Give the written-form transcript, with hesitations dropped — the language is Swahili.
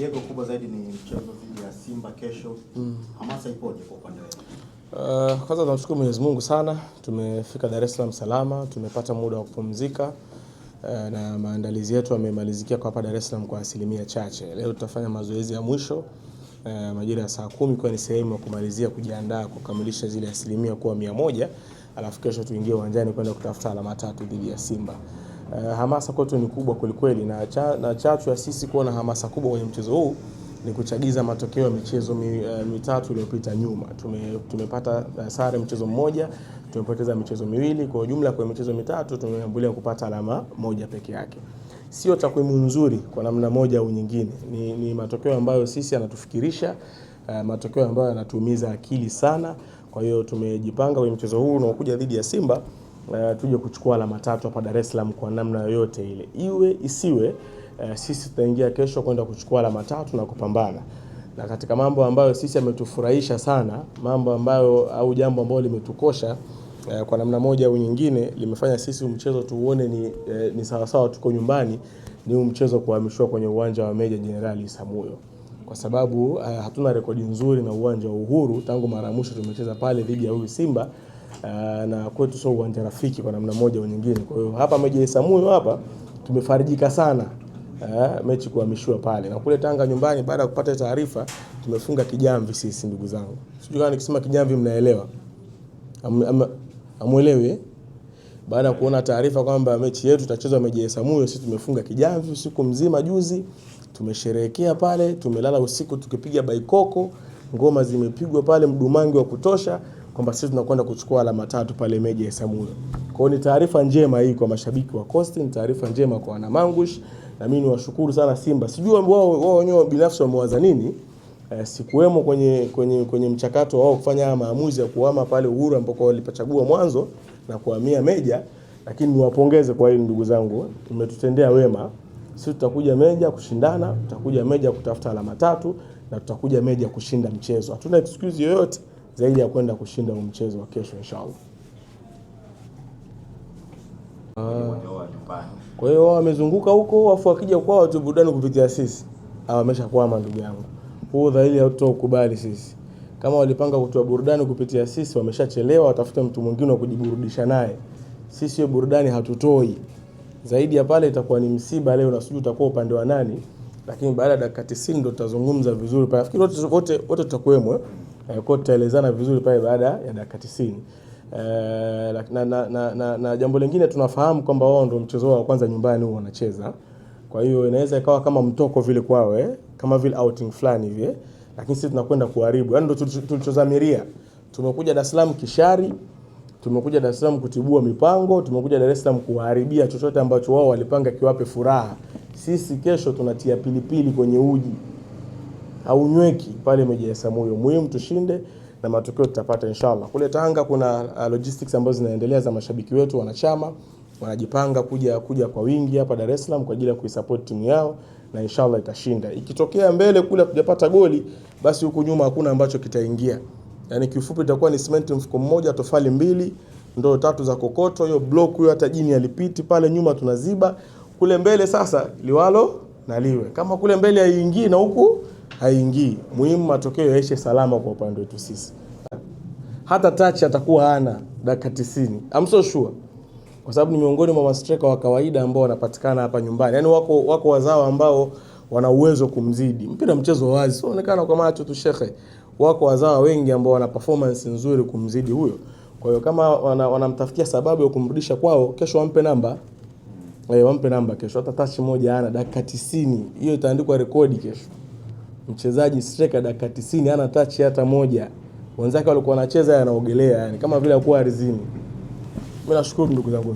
Diego, kubwa zaidi ni mchezo dhidi ya Simba kesho. Hamasa ipoje kwa upande wenu? Kwanza tunamshukuru Mwenyezi Mungu sana. Tumefika Dar es Salaam salama, tumepata muda wa kupumzika na maandalizi yetu yamemalizikia kwa hapa Dar es Salaam kwa asilimia chache. Leo tutafanya mazoezi ya mwisho majira ya saa 10 kwa ni sehemu ya kumalizia kujiandaa kukamilisha zile asilimia kuwa 100, alafu kesho tuingie uwanjani kwenda kutafuta alama 3 dhidi ya Simba. Hamasa kwetu ni kubwa kwelikweli, na chachu ya sisi kuwa na hamasa kubwa kwenye mchezo huu ni kuchagiza matokeo ya michezo mitatu iliyopita nyuma. Tumepata sare mchezo mmoja, tumepoteza michezo miwili, kwa jumla kwa michezo mitatu tumeambulia kupata alama moja peke yake. Sio takwimu nzuri kwa namna moja au nyingine. Ni matokeo ambayo sisi yanatufikirisha, matokeo ambayo yanatuumiza akili sana. Kwa hiyo tumejipanga kwenye mchezo huu unaokuja dhidi ya Simba tuje kuchukua alama 3 hapa Dar es Salaam kwa namna yoyote ile. Iwe isiwe, sisi tutaingia kesho kwenda kuchukua alama 3 na kupambana. Na katika mambo ambayo sisi yametufurahisha sana, mambo ambayo au jambo ambalo limetukosha kwa namna moja au nyingine limefanya sisi mchezo tuuone ni sawa sawa tuko nyumbani, ni mchezo kuhamishwa kwenye uwanja wa Meja Jenerali Isamuhyo. Kwa sababu hatuna rekodi nzuri na uwanja wa Uhuru tangu mara mwisho tumecheza pale dhidi ya huyu Simba, na kwetu sio uwanja rafiki kwa namna moja au nyingine. Kwa hiyo hapa Meja Isamuhyo hapa tumefarijika sana mechi kuhamishwa pale. Na kule Tanga nyumbani baada ya kupata taarifa tumefunga kijamvi sisi, ndugu zangu. Sijui kama nikisema kijamvi mnaelewa. Amuelewi? Baada ya kuona taarifa kwamba mechi yetu itachezwa Meja Isamuhyo, sisi tumefunga kijamvi usiku mzima juzi. Tumesherehekea pale, tumelala usiku tukipiga baikoko, ngoma zimepigwa pale mdumangi wa kutosha kwamba sisi tunakwenda kuchukua alama 3 pale Meja Isamuhyo. Kwa hiyo ni taarifa njema hii kwa mashabiki wa Coast, ni taarifa njema kwa wana Mangush, na mimi niwashukuru sana Simba. Sijui wao wenyewe binafsi wamewaza nini. Sikuwemo kwenye mchakato wao kufanya maamuzi ya kuhama pale Uhuru ambako walipachagua mwanzo na kuhamia Meja, lakini niwapongeze kwa hili ndugu zangu, umetutendea wema. Sisi tutakuja Meja kushindana, tutakuja Meja kutafuta alama 3 na tutakuja Meja kushinda mchezo. Hatuna excuse yoyote zaidi ya kwenda kushinda mchezo wa kesho inshallah. Kwa hiyo wao wamezunguka huko, afu akija kwao watu burudani kupitia sisi. Wameshakwama ndugu yangu. Huo dhahiri hautakubali sisi. Kama walipanga kutoa burudani kupitia sisi, wameshachelewa, watafuta mtu mwingine wa kujiburudisha naye. Sisi hiyo burudani hatutoi. Zaidi ya pale itakuwa ni msiba leo, na sijui utakuwa upande wa nani, lakini baada ya dakika 90 ndo tutazungumza vizuri pale. Nafikiri wote tutakuwemo, kwa tutaelezana vizuri pale baada ya dakika 90. Na jambo lingine tunafahamu kwamba wao ndio mchezo wao wa kwanza nyumbani huo wanacheza. Kwa hiyo inaweza ikawa kama mtoko vile kwao, kama vile outing fulani hivi, lakini sisi tunakwenda kuharibu. Yaani ndio tulichozamiria. Tumekuja Dar es Salaam kishari, tumekuja Dar es Salaam kutibua mipango, tumekuja Dar es Salaam kuharibia chochote ambacho wao walipanga kiwape furaha. Sisi kesho tunatia pilipili kwenye uji. Haunyweki pale Meja Isamuhyo. Muhimu tushinde na matokeo tutapata inshallah. Kule Tanga kuna logistics ambazo zinaendelea za mashabiki wetu wanachama, wanajipanga kuja kwa wingi hapa Dar es Salaam kwa ajili ya kuisupport timu yao, na inshallah itashinda. Ikitokea mbele kule tujapata goli, basi huku nyuma hakuna ambacho kitaingia. Yaani kifupi itakuwa ni cement mfuko mmoja, tofali 2, ndoo 3 za kokoto, hiyo block hiyo hata jini alipiti pale nyuma tunaziba. Kule mbele sasa liwalo na liwe. Kama kule mbele haiingii na huku haingii, muhimu matokeo yaishe salama kwa upande wetu sisi. Hata touch atakuwa hana dakika 90. I'm so sure. Kwa sababu ni miongoni mwa mastreka wa kawaida ambao wanapatikana hapa nyumbani. Yaani wako wazao ambao wana uwezo kumzidi. Mpira mchezo wazi, sio onekana kwa macho tu shekhe. Wako wazao wengi ambao wana performance nzuri kumzidi huyo. Kwa hiyo kama wanamtafutia sababu ya kumrudisha kwao, kesho wampe namba. Wampe namba kesho. Hata touch moja hana dakika 90. Hiyo itaandikwa rekodi kesho. Mchezaji striker dakika 90 hana touch hata moja. Wenzake walikuwa wanacheza yanaogelea, yani kama vile alikuwa ardhini. Mimi nashukuru ndugu zangu.